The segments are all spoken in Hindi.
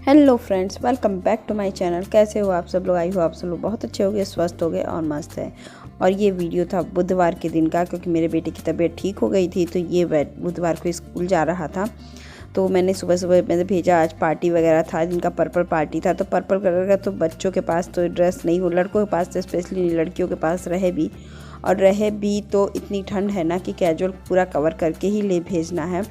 Hello friends, welcome back to my channel. कैसे हो आप सब लोग? आई हो आप सब लोग बहुत अच्छे हो गए, स्वस्थ हो गए और मस्त है। और ये वीडियो था बुधवार के दिन का, क्योंकि मेरे बेटे की तबीयत ठीक हो गई थी तो ये बुधवार को स्कूल जा रहा था। तो मैंने सुबह सुबह मैंने भेजा, आज पार्टी वगैरह था जिनका पर्पल पार्टी था। तो पर्पल कलर का तो बच्चों के पास तो ड्रेस नहीं हो, लड़कों के पास तो स्पेशली नहीं, लड़कियों के पास रहे भी तो इतनी ठंड है ना कि कैजुअल पूरा कवर करके ही ले भेजना है।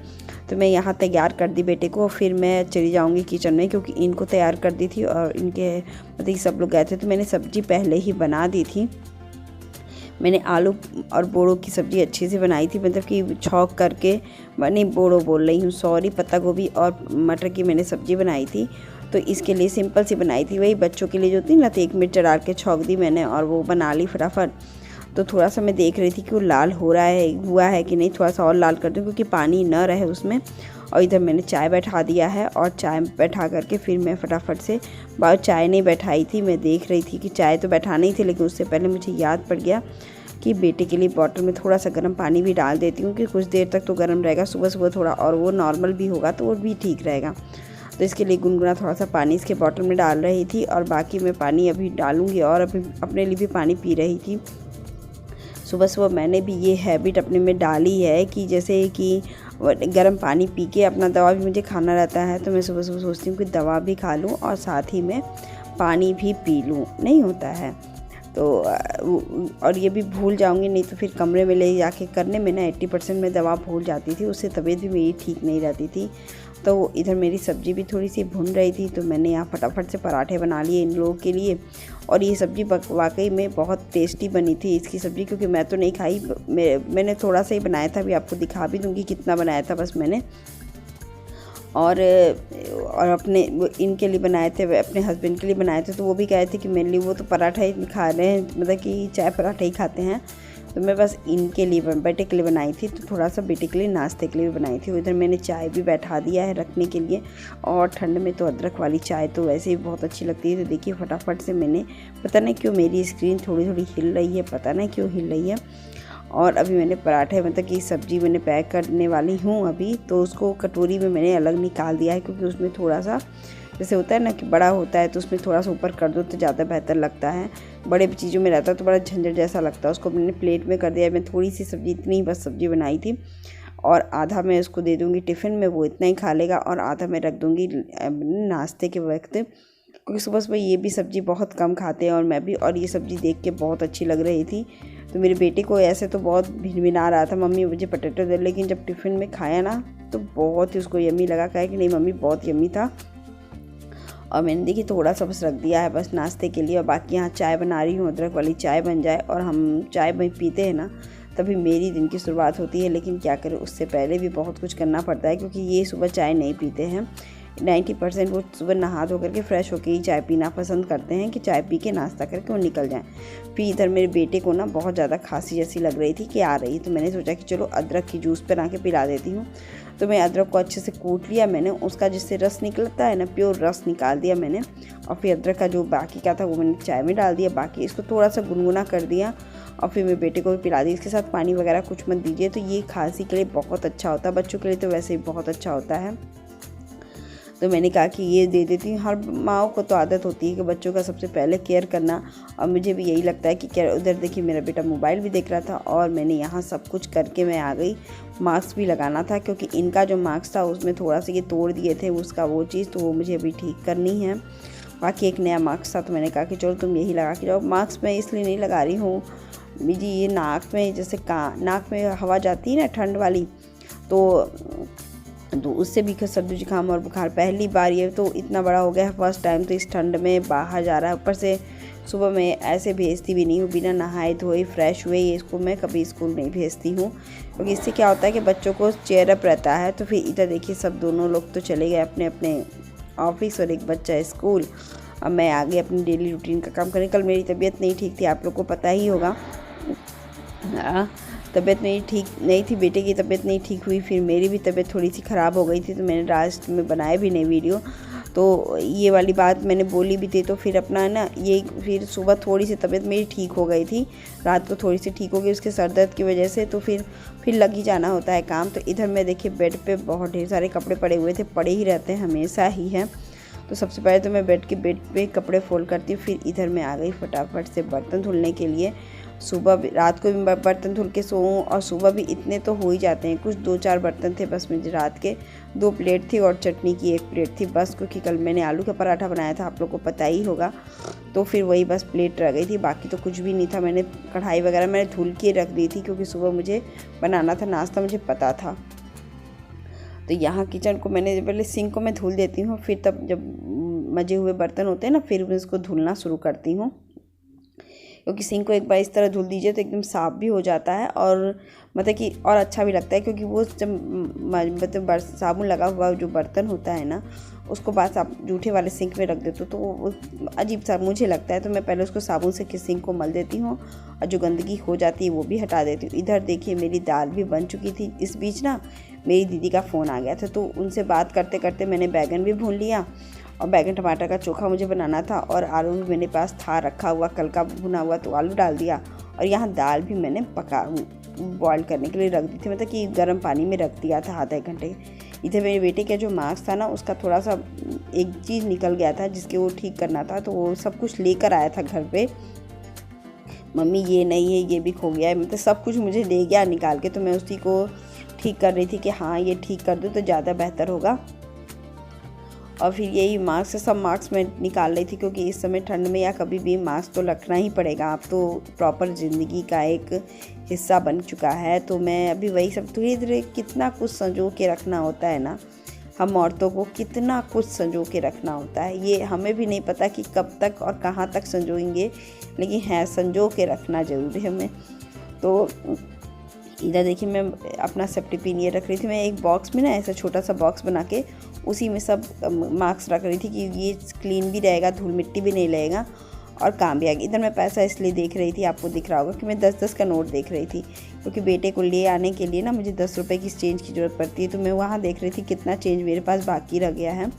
तो मैं यहाँ तैयार कर दी बेटे को, फिर मैं चली जाऊँगी किचन में, क्योंकि इनको तैयार कर दी थी और इनके मतलब सब लोग गए थे। तो मैंने सब्ज़ी पहले ही बना दी थी। मैंने आलू और बोड़ो की सब्ज़ी अच्छे से बनाई थी, मतलब कि छौंक करके, नहीं बोड़ो बोल रही हूँ, सॉरी, पत्ता गोभी और मटर की मैंने सब्ज़ी बनाई थी। तो इसके लिए सिंपल सी बनाई थी, वही बच्चों के लिए जो थी ना, तो 1 मिर्च डाल के छौंक दी मैंने और वो बना ली फटाफट। तो थोड़ा सा मैं देख रही थी कि वो लाल हुआ है कि नहीं, थोड़ा सा और लाल कर दूँ क्योंकि पानी न रहे उसमें। और इधर मैंने चाय बैठा दिया है और चाय बैठा करके फिर मैं फटाफट से, बहुत चाय नहीं बैठाई थी, मैं देख रही थी कि चाय तो बैठानी ही थी, लेकिन उससे पहले मुझे याद पड़ गया कि बेटे के लिए बॉटल में थोड़ा सा गर्म पानी भी डाल देती हूँ कि कुछ देर तक तो गर्म रहेगा, सुबह सुबह थोड़ा और वो नॉर्मल भी होगा तो वो भी ठीक रहेगा। तो इसके लिए गुनगुना थोड़ा सा पानी इसके बॉटल में डाल रही थी और बाकी मैं पानी अभी डालूँगी और अभी अपने लिए भी पानी पी रही थी। सुबह सुबह मैंने भी ये हैबिट अपने में डाली है कि जैसे कि गर्म पानी पी के अपना दवा भी मुझे खाना रहता है, तो मैं सुबह सुबह सोचती हूँ कि दवा भी खा लूँ और साथ ही में पानी भी पी लूँ, नहीं होता है तो। और ये भी भूल जाऊँगी, नहीं तो फिर कमरे में ले जाके करने में ना 80% में दवा भूल जाती थी, उससे तबीयत भी मेरी ठीक नहीं रहती थी। तो इधर मेरी सब्ज़ी भी थोड़ी सी भुन रही थी, तो मैंने यहाँ फटाफट से पराठे बना लिए इन लोगों के लिए। और ये सब्ज़ी वाकई में बहुत टेस्टी बनी थी इसकी सब्ज़ी, क्योंकि मैं तो नहीं खाई, मैंने थोड़ा सा ही बनाया था, अभी आपको दिखा भी दूँगी कितना बनाया था बस मैंने। और अपने इनके लिए बनाए थे, अपने हस्बैंड के लिए बनाए थे, तो वो भी कहे थे कि मेरे लिए वो तो पराठा ही खा रहे हैं, मतलब कि चाय पराठा ही खाते हैं। तो मैं बस इनके लिए, बेटे के लिए बनाई थी, तो थोड़ा सा बेटे के लिए नाश्ते के लिए भी बनाई थी। इधर मैंने चाय भी बैठा दिया है रखने के लिए, और ठंड में तो अदरक वाली चाय तो वैसे ही बहुत अच्छी लगती है। तो देखिए फटाफट से मैंने, पता नहीं क्यों मेरी स्क्रीन थोड़ी थोड़ी हिल रही है, पता नहीं क्यों हिल रही है। और अभी मैंने पराठे, मतलब कि सब्ज़ी मैंने पैक करने वाली हूँ अभी, तो उसको कटोरी में मैंने अलग निकाल दिया है, क्योंकि उसमें थोड़ा सा जैसे होता है ना कि बड़ा होता है तो उसमें थोड़ा सा ऊपर कर दो तो ज़्यादा बेहतर लगता है। बड़े चीज़ों में रहता है तो बड़ा झंझट जैसा लगता है। उसको मैंने प्लेट में कर दिया। मैं थोड़ी सी सब्ज़ी, इतनी बस सब्ज़ी बनाई थी, और आधा मैं उसको दे दूँगी टिफ़िन में, वो इतना ही खा लेगा, और आधा मैं रख दूँगी नाश्ते के वक्त, क्योंकि सुबह सुबह ये भी सब्ज़ी बहुत कम खाते हैं और मैं भी। और ये सब्ज़ी देख के बहुत अच्छी लग रही थी, तो मेरे बेटे को ऐसे तो बहुत भिनभिना रहा था, मम्मी मुझे पोटैटो दे, लेकिन जब टिफ़िन में खाया ना तो बहुत ही उसको यम्मी लगा। कहा कि नहीं मम्मी बहुत यम्मी था। और मैंने देखी थोड़ा सा बस रख दिया है बस नाश्ते के लिए, और बाकी यहाँ चाय बना रही हूँ, अदरक वाली चाय बन जाए। और हम चाय में पीते हैं ना तभी मेरी दिन की शुरुआत होती है, लेकिन क्या करें उससे पहले भी बहुत कुछ करना पड़ता है, क्योंकि ये सुबह चाय नहीं पीते हैं। 90% वो सुबह नहा धो करके फ्रेश होकर ही चाय पीना पसंद करते हैं, कि चाय पी के नाश्ता करके वो निकल जाएं। फिर इधर मेरे बेटे को ना बहुत ज़्यादा खांसी जैसी लग रही थी कि आ रही, तो मैंने सोचा कि चलो अदरक की जूस बना के पिला देती हूँ। तो मैं अदरक को अच्छे से कूट लिया मैंने, उसका जिससे रस निकलता है ना, प्योर रस निकाल दिया मैंने। और फिर अदरक का जो बाकी का था वो मैंने चाय में डाल दिया, बाकी इसको थोड़ा सा गुनगुना कर दिया और फिर मेरे बेटे को भी पिला दी। इसके साथ पानी वगैरह कुछ मत दीजिए, तो ये खांसी के लिए बहुत अच्छा होता है, बच्चों के लिए तो वैसे ही बहुत अच्छा होता है। तो मैंने कहा कि ये दे देती हूँ। हर माँओं को तो आदत होती है कि बच्चों का सबसे पहले केयर करना, और मुझे भी यही लगता है कि केयर। उधर देखिए मेरा बेटा मोबाइल भी देख रहा था, और मैंने यहाँ सब कुछ करके मैं आ गई। मास्क भी लगाना था, क्योंकि इनका जो मास्क था उसमें थोड़ा सा ये तोड़ दिए थे उसका वो चीज़, तो वो मुझे अभी ठीक करनी है। बाकी एक नया मास्क था, तो मैंने कहा कि चलो तुम यही लगा के जाओ। मास्क मैं इसलिए नहीं लगा रही हूँ जी, ये नाक में जैसे नाक में हवा जाती है ना ठंड वाली, तो उससे भी सर्दी जुकाम और बुखार। पहली बार ये तो इतना बड़ा हो गया है, फर्स्ट टाइम तो इस ठंड में बाहर जा रहा है। ऊपर से सुबह मैं ऐसे भेजती भी नहीं हूँ, बिना नहाए धोए फ्रेश हुए इसको मैं कभी स्कूल नहीं भेजती हूँ, क्योंकि इससे क्या होता है कि बच्चों को चेयर अप रहता है। तो फिर इधर देखिए सब दोनों लोग तो चले गए अपने अपने ऑफिस और एक बच्चा स्कूल। अब मैं आ गई अपनी डेली रूटीन का काम करने। कल मेरी तबीयत नहीं ठीक थी, आप लोग को पता ही होगा। तबीयत मेरी ठीक नहीं थी, बेटे की तबीयत नहीं ठीक हुई, फिर मेरी भी तबीयत थोड़ी सी ख़राब हो गई थी, तो मैंने लास्ट में बनाया भी नहीं वीडियो। तो ये वाली बात मैंने बोली भी थी, तो फिर अपना ना ये फिर सुबह थोड़ी सी तबीयत मेरी ठीक हो गई थी, रात को थोड़ी सी ठीक हो गई उसके सर दर्द की वजह से, तो फिर लग ही जाना होता है काम। तो इधर मैं देखिए बेड पे बहुत ढेर सारे कपड़े पड़े हुए थे, पड़े ही रहते हैं हमेशा ही हैं। तो सबसे पहले तो मैं बेड पे कपड़े फोल्ड करती हूँ, फिर इधर मैं आ गई फटाफट से बर्तन धुलने के लिए। सुबह भी, रात को भी बर्तन धुल के सोऊं और सुबह भी इतने तो हो ही जाते हैं। कुछ 2-4 बर्तन थे बस मुझे रात के। 2 प्लेट थी और चटनी की 1 प्लेट थी बस, क्योंकि कल मैंने आलू का पराठा बनाया था, आप लोग को पता ही होगा। तो फिर वही बस प्लेट रह गई थी, बाकी तो कुछ भी नहीं था। मैंने कढ़ाई वगैरह मैंने धुल के रख दी थी, क्योंकि सुबह मुझे बनाना था नाश्ता, मुझे पता था। तो यहाँ किचन को मैंने पहले सिंक को मैं धुल देती हूँ, फिर तब जब मजे हुए बर्तन होते हैं ना, फिर मैं इसको धुलना शुरू करती हूँ। क्योंकि सिंक को एक बार इस तरह धुल दीजिए तो एकदम साफ़ भी हो जाता है, और मतलब कि और अच्छा भी लगता है। क्योंकि वो जब मतलब साबुन लगा हुआ जो बर्तन होता है ना, उसको बस आप जूठे वाले सिंक में रख देते हो तो वो अजीब सा मुझे लगता है। तो मैं पहले उसको साबुन से सिंक को मल देती हूँ और जो गंदगी हो जाती है वो भी हटा देती हूँ। इधर देखिए मेरी दाल भी बन चुकी थी। इस बीच ना मेरी दीदी का फ़ोन आ गया था, तो उनसे बात करते करते मैंने बैगन भी भून लिया, और बैगन टमाटर का चोखा मुझे बनाना था, और आलू भी मेरे पास था रखा हुआ कल का भुना हुआ, तो आलू डाल दिया। और यहाँ दाल भी मैंने बॉईल करने के लिए रख दी थी, मतलब कि गर्म पानी में रख दिया था आधे घंटे। इधर मेरे बेटे का जो मार्क्स था ना, उसका थोड़ा सा एक चीज़ निकल गया था जिसके वो ठीक करना था, तो वो सब कुछ लेकर आया था घर पे। मम्मी ये नहीं है, ये भी खो गया है, मतलब सब कुछ मुझे ले गया निकाल के। तो मैं उसी को ठीक कर रही थी कि हाँ ये ठीक कर दूँ तो ज़्यादा बेहतर होगा। और फिर यही मास्क, सब मास्क मैं निकाल रही थी, क्योंकि इस समय ठंड में या कभी भी मास्क तो रखना ही पड़ेगा। अब तो प्रॉपर ज़िंदगी का एक हिस्सा बन चुका है। तो मैं अभी वही सब धीरे धीरे, कितना कुछ संजो के रखना होता है ना, हम औरतों को कितना कुछ संजो के रखना होता है। ये हमें भी नहीं पता कि कब तक और कहाँ तक संजोएंगे, लेकिन है संजो के रखना ज़रूरी है हमें। तो इधर देखिए मैं अपना सेफ्टी पिन ये रख रही थी। मैं एक बॉक्स में ना ऐसा छोटा सा बॉक्स बना के उसी में सब मास्क रख रही थी कि ये क्लीन भी रहेगा, धूल मिट्टी भी नहीं लगेगा और काम भी आएगा। इधर मैं पैसा इसलिए देख रही थी, आपको दिख रहा होगा कि मैं 10-10 का नोट देख रही थी, क्योंकि बेटे को ले आने के लिए ना मुझे 10 रुपये की चेंज की ज़रूरत पड़ती है। तो मैं वहाँ देख रही थी कितना चेंज मेरे पास बाकी रह गया है।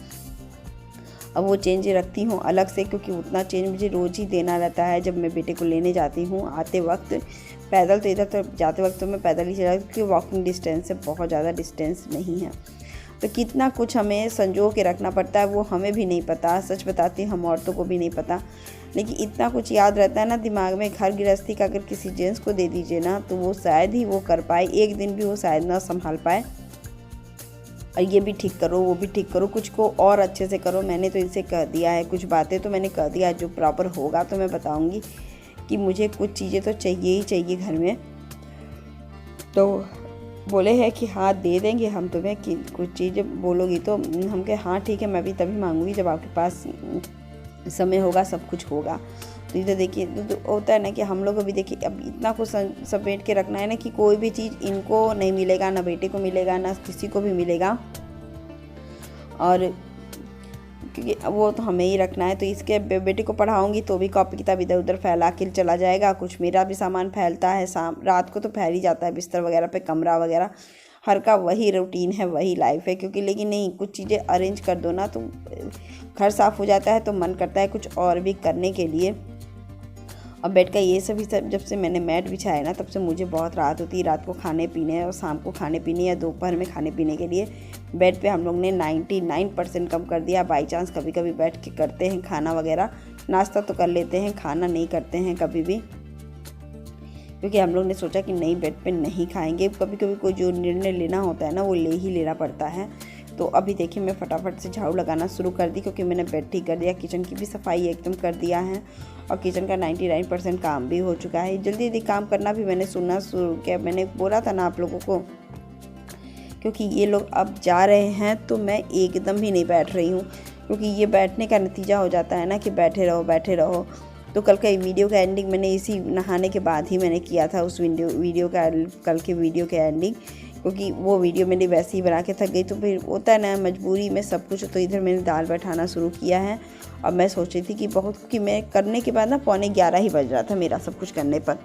अब वो चेंज रखती हूँ अलग से, क्योंकि उतना चेंज मुझे रोज़ ही देना रहता है जब मैं बेटे को लेने जाती हूँ आते वक्त। पैदल तो इधर तो जाते वक्त तो मैं पैदल ही चला, क्योंकि वॉकिंग डिस्टेंस से बहुत ज़्यादा डिस्टेंस नहीं है। तो कितना कुछ हमें संजो के रखना पड़ता है वो हमें भी नहीं पता, सच बताती हूँ हम औरतों को भी नहीं पता। लेकिन इतना कुछ याद रहता है ना दिमाग में, घर गृहस्थी का अगर किसी जेंट्स को दे दीजिए ना तो वो शायद ही वो कर पाए, एक दिन भी वो शायद ना संभाल पाए। और ये भी ठीक करो, वो भी ठीक करो, कुछ को और अच्छे से करो। मैंने तो इनसे कह दिया है, कुछ बातें तो मैंने कह दिया, जो प्रॉपर होगा तो मैं बताऊंगी कि मुझे कुछ चीज़ें तो चाहिए ही चाहिए घर में। तो बोले हैं कि हाँ दे देंगे हम तुम्हें, कि कुछ चीज़ें बोलोगी तो हम कहे हाँ ठीक है, मैं भी तभी मांगूंगी जब आपके पास समय होगा, सब कुछ होगा। तो इधर देखिए तो होता है ना कि हम लोग अभी देखिए अब इतना कुछ समेट के रखना है ना कि कोई भी चीज़ इनको नहीं मिलेगा, ना बेटे को मिलेगा, ना किसी को भी मिलेगा, और क्योंकि वो तो हमें ही रखना है। तो इसके बेटे को पढ़ाऊंगी तो भी कॉपी किताब इधर उधर फैला के चला जाएगा, कुछ मेरा भी सामान फैलता है, रात को तो फैल ही जाता है बिस्तर वगैरह पे, कमरा वगैरह हर का वही रूटीन है, वही लाइफ है। क्योंकि लेकिन नहीं, कुछ चीज़ें अरेंज कर दो ना तो घर साफ़ हो जाता है, तो मन करता है कुछ और भी करने के लिए। अब बेड का ये सभी सब जब से मैंने मैट बिछाया ना तब से मुझे बहुत राहत होती है। रात को खाने पीने और शाम को खाने पीने या दोपहर में खाने पीने के लिए बेड पे हम लोग ने 99% कम कर दिया। बाई चांस कभी कभी बैठ के करते हैं खाना वगैरह, नाश्ता तो कर लेते हैं, खाना नहीं करते हैं कभी भी, क्योंकि हम लोग ने सोचा कि नहीं बेड पे नहीं खाएंगे। कभी कभी कोई जो निर्णय लेना होता है ना वो ले ही लेना पड़ता है। तो अभी देखिए मैं फटाफट से झाड़ू लगाना शुरू कर दी, क्योंकि मैंने बेड ठीक कर दिया, किचन की भी सफाई एकदम कर दिया है और किचन का 99% काम भी हो चुका है। जल्दी जल्दी काम करना भी मैंने सुनना शुरू किया। मैंने बोला था ना आप लोगों को, क्योंकि ये लोग अब जा रहे हैं तो मैं एकदम ही नहीं बैठ रही हूँ, क्योंकि ये बैठने का नतीजा हो जाता है ना कि बैठे रहो बैठे रहो। तो कल का वीडियो का एंडिंग मैंने इसी नहाने के बाद ही मैंने किया था, उस वीडियो का कल के वीडियो का एंडिंग, क्योंकि वो वीडियो मैंने वैसे ही बना के थक गई। तो फिर होता है ना मजबूरी में सब कुछ। तो इधर मैंने दाल बैठाना शुरू किया है और मैं सोच रही थी कि कि मैं करने के बाद ना 11:15 ही बज रहा था मेरा सब कुछ करने पर,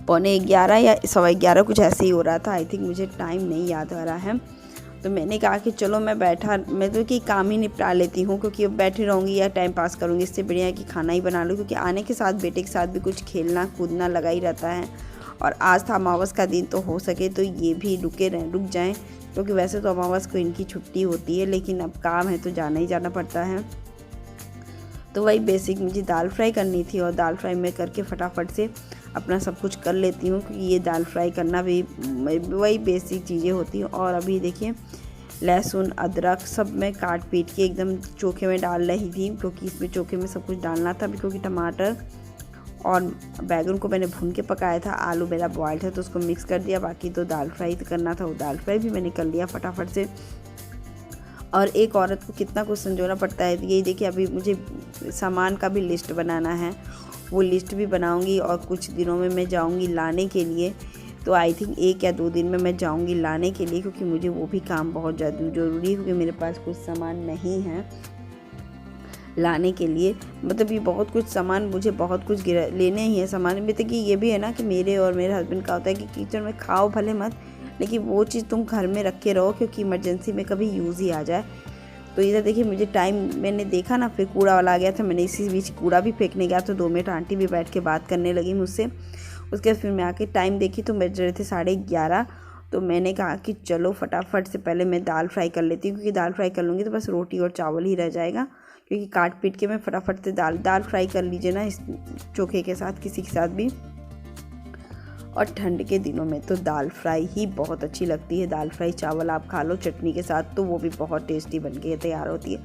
11:15 या 11:15 कुछ ऐसे ही हो रहा था। आई थिंक, मुझे टाइम नहीं याद आ रहा है। तो मैंने कहा कि चलो मैं तो कि काम ही निपटा लेती हूँ, क्योंकि अब बैठी रहूँगी या टाइम पास करूँगी, इससे बढ़िया है कि खाना ही बना लूँ। क्योंकि आने के साथ बेटे के साथ भी कुछ खेलना कूदना लगा ही रहता है। और आज था अमावस का दिन, तो हो सके तो ये भी रुक जाएं, क्योंकि वैसे तो अमावस को इनकी छुट्टी होती है, लेकिन अब काम है तो जाना ही जाना पड़ता है। तो वही बेसिक मुझे दाल फ्राई करनी थी, और दाल फ्राई मैं करके फटाफट से अपना सब कुछ कर लेती हूँ, क्योंकि ये दाल फ्राई करना भी वही बेसिक चीज़ें होती हैं। और अभी देखिए लहसुन अदरक सब मैं काट पीट के एकदम चोखे में डाल रही थी, क्योंकि इसमें चोखे में सब कुछ डालना था। क्योंकि टमाटर और बैगन को मैंने भून के पकाया था, आलू मेरा बॉयल था तो उसको मिक्स कर दिया। बाकी तो दाल फ्राई करना था, वो दाल फ्राई भी मैंने कर लिया फटाफट से। और एक औरत को कितना कुछ संजोना पड़ता है। यही देखिए अभी मुझे सामान का भी लिस्ट बनाना है, वो लिस्ट भी बनाऊंगी और कुछ दिनों में मैं जाऊंगी लाने के लिए। तो आई थिंक 1 या 2 दिन में मैं जाऊंगी लाने के लिए, क्योंकि मुझे वो भी काम बहुत ज़्यादा ज़रूरी है, क्योंकि मेरे पास कुछ सामान नहीं है लाने के लिए। मतलब ये बहुत कुछ सामान मुझे बहुत कुछ लेने ही है सामान में। तो कि ये भी है ना कि मेरे और मेरे हस्बैंड का होता है कि किचन में खाओ भले मत, लेकिन वो चीज़ तुम घर में रख के रहो, क्योंकि इमरजेंसी में कभी यूज़ ही आ जाए। तो इधर देखिए मुझे टाइम मैंने देखा ना, फिर कूड़ा वाला आ गया था, मैंने इसी बीच कूड़ा भी फेंकने गया तो 2 मिनट आंटी भी बैठ के बात करने लगी मुझसे। उसके बाद फिर मैं आके टाइम देखी तो बज रहे थे 11:30। तो मैंने कहा कि चलो फटाफट से पहले मैं दाल फ्राई कर लेती हूँ, क्योंकि दाल फ्राई कर लूँगी तो बस रोटी और चावल ही रह जाएगा। क्योंकि काट पीट के मैं फटाफट से दाल फ्राई कर लीजिए ना इस चोखे के साथ, किसी के साथ भी। और ठंड के दिनों में तो दाल फ्राई ही बहुत अच्छी लगती है। दाल फ्राई चावल आप खा लो चटनी के साथ तो वो भी बहुत टेस्टी बन के तैयार होती है।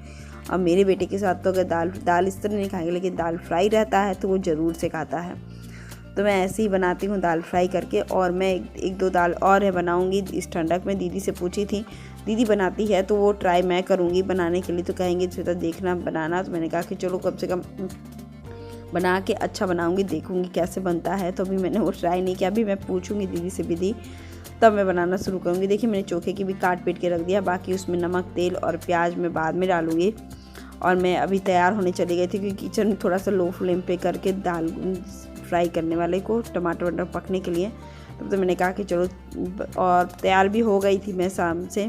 अब मेरे बेटे के साथ तो अगर दाल इस तरह नहीं खाएंगे, लेकिन दाल फ्राई रहता है तो वो ज़रूर से खाता है। तो मैं ऐसे ही बनाती हूँ दाल फ्राई करके। और मैं 1-2 दाल और है बनाऊँगी इस ठंडक में। दीदी से पूछी थी, दीदी बनाती है तो वो ट्राई मैं करूँगी बनाने के लिए। तो कहेंगे तो देखना बनाना। तो मैंने कहा कि चलो कम से कम बना के अच्छा बनाऊंगी, देखूंगी कैसे बनता है। तो अभी मैंने वो ट्राई नहीं किया, अभी मैं पूछूंगी दीदी से विधि, तब मैं बनाना शुरू करूंगी। देखिए मैंने चोखे की भी काट पीट के रख दिया, बाकी उसमें नमक तेल और प्याज मैं बाद में डालूंगी। और मैं अभी तैयार होने चली गई थी, क्योंकि किचन थोड़ा सा लो फ्लेम पे करके दाल फ्राई करने वाले को टमाटर वमाटर पकने के लिए। तब तो मैंने कहा कि चलो, और तैयार भी हो गई थी मैं शाम से,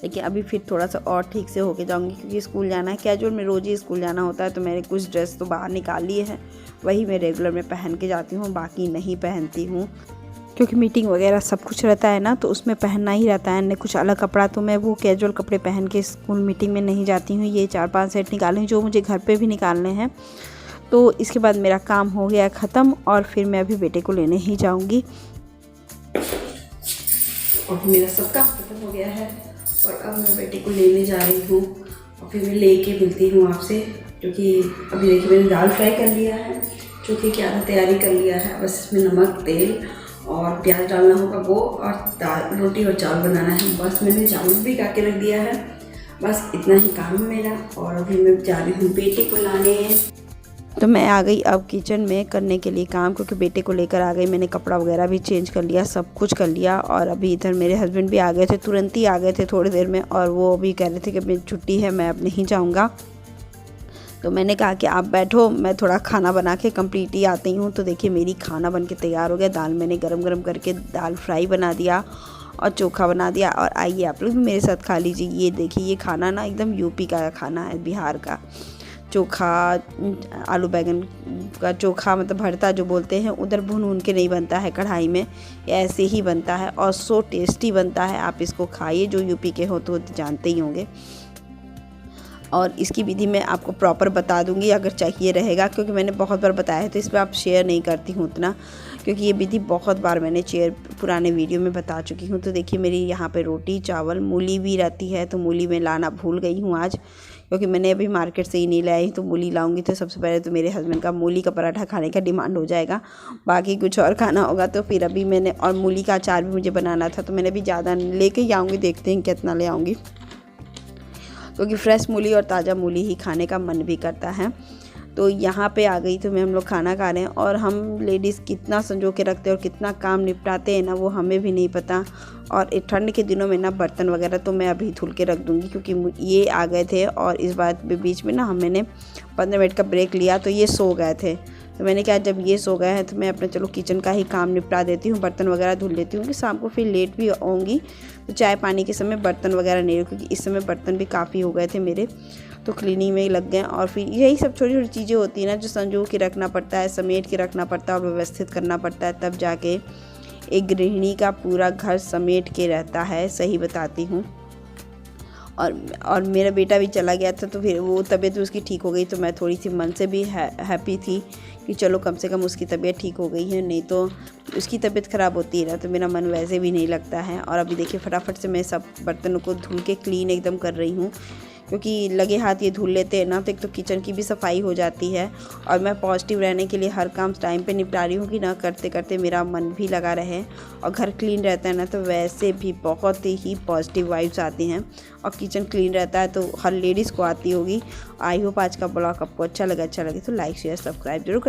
लेकिन अभी फिर थोड़ा सा और ठीक से होके जाऊंगी, क्योंकि स्कूल जाना है। कैजुअल में रोज़ ही स्कूल जाना होता है, तो मैंने कुछ ड्रेस तो बाहर निकाल लिए हैं, वही मैं रेगुलर में पहन के जाती हूँ, बाकी नहीं पहनती हूँ। क्योंकि मीटिंग वगैरह सब कुछ रहता है ना, तो उसमें पहनना ही रहता है। कुछ अलग कपड़ा तो मैं वो कैजुअल कपड़े पहन के स्कूल मीटिंग में नहीं जाती हूँ। ये 4-5 सेट निकाले हैं जो मुझे घर पे भी निकालने हैं। तो इसके बाद मेरा काम हो गया ख़त्म, और फिर मैं अभी बेटे को लेने ही जाऊँगी। और मेरा सब काम ख़त्म हो गया है, और अब मैं बेटे को लेने जा रही हूँ, और फिर मैं लेके मिलती हूँ आपसे। क्योंकि अभी देखिए मैंने दाल फ्राई कर लिया है, चोखे की आधा तैयारी कर लिया है, बस इसमें नमक तेल और प्याज डालना होगा वो, और दाल रोटी और चावल बनाना है। बस मैंने चावल भी गा के रख दिया है, बस इतना ही काम है मेरा। और अभी मैं जा रही हूँ बेटे को लाने। तो मैं आ गई अब किचन में करने के लिए काम, क्योंकि बेटे को लेकर आ गई। मैंने कपड़ा वगैरह भी चेंज कर लिया, सब कुछ कर लिया। और अभी इधर मेरे हस्बैंड भी आ गए थे, तुरंत ही आ गए थे थोड़ी देर में, और वो भी कह रहे थे कि मेरी छुट्टी है, मैं अब नहीं जाऊँगा। तो मैंने कहा कि आप बैठो, मैं थोड़ा खाना बना के कंप्लीट ही आती हूँ। तो देखिए मेरी खाना बन के तैयार हो गया। दाल मैंने गरम करके दाल फ्राई बना दिया और चोखा बना दिया। और आइए आप लोग भी मेरे साथ खा लीजिए। ये देखिए ये खाना ना एकदम यूपी का खाना है, बिहार का चोखा, आलू बैगन का चोखा, मतलब भरता जो बोलते हैं, उधर भून के नहीं बनता है कढ़ाई में, ऐसे ही बनता है और सो टेस्टी बनता है। आप इसको खाइए, जो यूपी के हो तो जानते ही होंगे। और इसकी विधि मैं आपको प्रॉपर बता दूंगी अगर चाहिए रहेगा, क्योंकि मैंने बहुत बार बताया है, तो इस पर आप शेयर नहीं करती हूँ उतना, क्योंकि ये विधि बहुत बार मैंने पुराने वीडियो में बता चुकी हूँ। तो देखिए मेरी यहाँ पे रोटी चावल, मूली भी रहती है, तो मूली मैं लाना भूल गई हूँ आज, क्योंकि मैंने अभी मार्केट से ही नहीं लाई। तो मूली लाऊंगी तो सबसे पहले तो मेरे हस्बैंड का मूली का पराठा खाने का डिमांड हो जाएगा, बाकी कुछ और खाना होगा। तो फिर अभी मैंने, और मूली का अचार भी मुझे बनाना था, तो मैंने भी ज़्यादा लेके ही आऊँगी, देखते हैं कितना ले आऊँगी, क्योंकि फ्रेश मूली और ताज़ा मूली ही खाने का मन भी करता है। तो यहाँ पे आ गई तो हम लोग खाना खा रहे हैं, और हम लेडीज़ कितना संजो के रखते हैं और कितना काम निपटाते हैं ना, वो हमें भी नहीं पता। और ठंड के दिनों में ना बर्तन वगैरह तो मैं अभी धुल के रख दूँगी, क्योंकि ये आ गए थे, और इस बात बीच में ना मैंने 15 मिनट का ब्रेक लिया, तो ये सो गए थे। तो मैंने कहा जब ये सो गए हैं तो मैं अपना चलो किचन का ही काम निपटा देती हूँ, बर्तन वगैरह धुल लेती हूँ, कि शाम को फिर लेट भी आऊँगी तो चाय पानी के समय बर्तन वगैरह नहीं, क्योंकि इस समय बर्तन भी काफ़ी हो गए थे मेरे, तो क्लीनिंग में ही लग गए। और फिर यही सब छोटी छोटी चीज़ें होती हैं ना, जो संजो के रखना पड़ता है, समेट के रखना पड़ता है और व्यवस्थित करना पड़ता है, तब जाके एक गृहिणी का पूरा घर समेट के रहता है, सही बताती हूँ। और मेरा बेटा भी चला गया था तो फिर वो तबीयत उसकी ठीक हो गई, तो मैं थोड़ी सी मन से भी हैप्पी थी कि चलो कम से कम उसकी तबीयत ठीक हो गई है, नहीं तो उसकी तबीयत ख़राब होती है ना तो मेरा मन वैसे भी नहीं लगता है। और अभी देखिए फटाफट से मैं सब बर्तनों को धुल के क्लीन एकदम कर रही हूँ, क्योंकि लगे हाथ ये धुल लेते हैं ना तो एक तो किचन की भी सफाई हो जाती है और मैं पॉजिटिव रहने के लिए हर काम टाइम पे निपटा रही हूँ कि ना करते करते मेरा मन भी लगा रहे और घर क्लीन रहता है ना तो वैसे भी बहुत ही पॉजिटिव वाइब्स आती हैं। और किचन क्लीन रहता है तो हर लेडीज़ को आती होगी। आई होप आज का ब्लॉग आपको अच्छा लगे तो लाइक शेयर सब्सक्राइब जरूर